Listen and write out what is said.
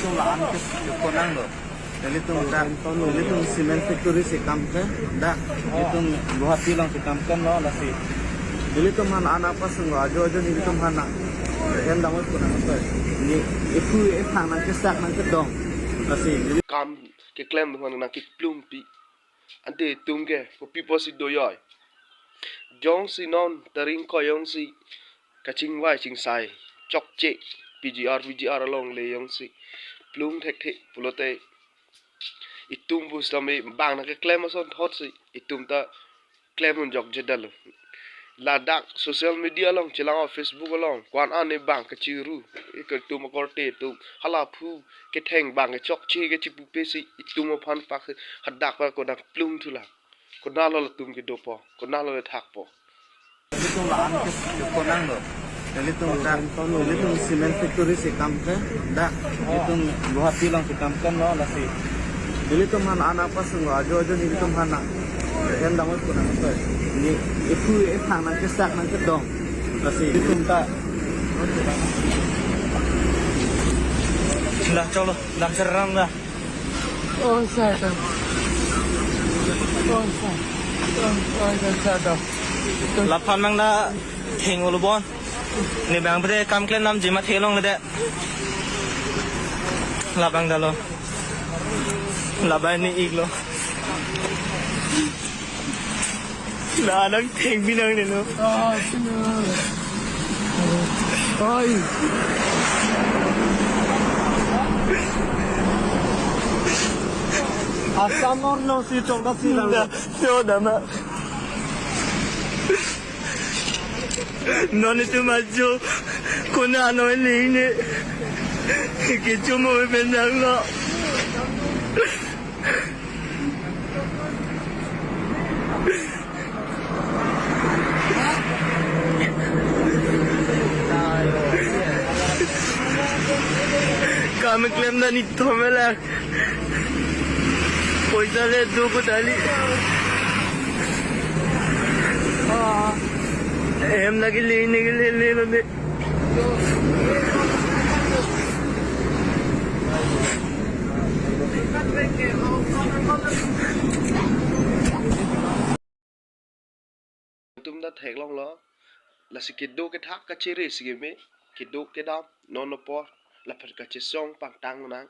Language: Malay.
Itu lahan ke konang lo. Itu cement factory si kamke, dah itu Guwahati lang si kamke no lasi. Dili tu man anak pas ngo ajo ni tu mana. Yang dapat konang tu. Ni itu phang nang ke sak nang ke dong. Lasi. Kam ke klem dengan nak ke plum pi. Ante tungke ko pi posi doyoy. Jong si non taring ko yong si kaching wai ching sai chok che PGR along le yong si plum thek thek pulote itum bus lami bang na ke klem son hot si itum ta klem un jok jedal la dak social media long chilang Facebook long kwan an ne bang ka chiru e ka tum ko te tum hala phu ke theng bang ke chok che ke chipu pe si itum phan pak hadak pa ko dak plum thula ko nalo tum ke dopo ko nalo thak po Itu lahan ke konang lo. Itu cement factory si kamke, dah itu Guwahati lang si kamke no lasi. Dili tu man anak pas ngo ajo ni tu mana. Yang dapat konang tu. Ni itu phang nang ke sak nang ke dong. Lasi itu ta. Dah cholo, dah serang dah. Oh saya. Oh saya. Lapan mang dah hing ulu bon. Ni bang pada kam klen nam jimat helong le de. Lapang dah lo. Labai ni ik lo. Dah nang hing binang ni lo. Ah, benar. Oi. Asam no si chongda si lang. Yo dah mak. Non itu maju, kena ano ini, kita mau bendang lo. Kami klaim dah ni tu melak, poisa le dua kali. Em lagi lean ni. tum da thek long lo la si kido ke thak ka chiri si me kido ke dam non no por la per ka chisong pang tang nang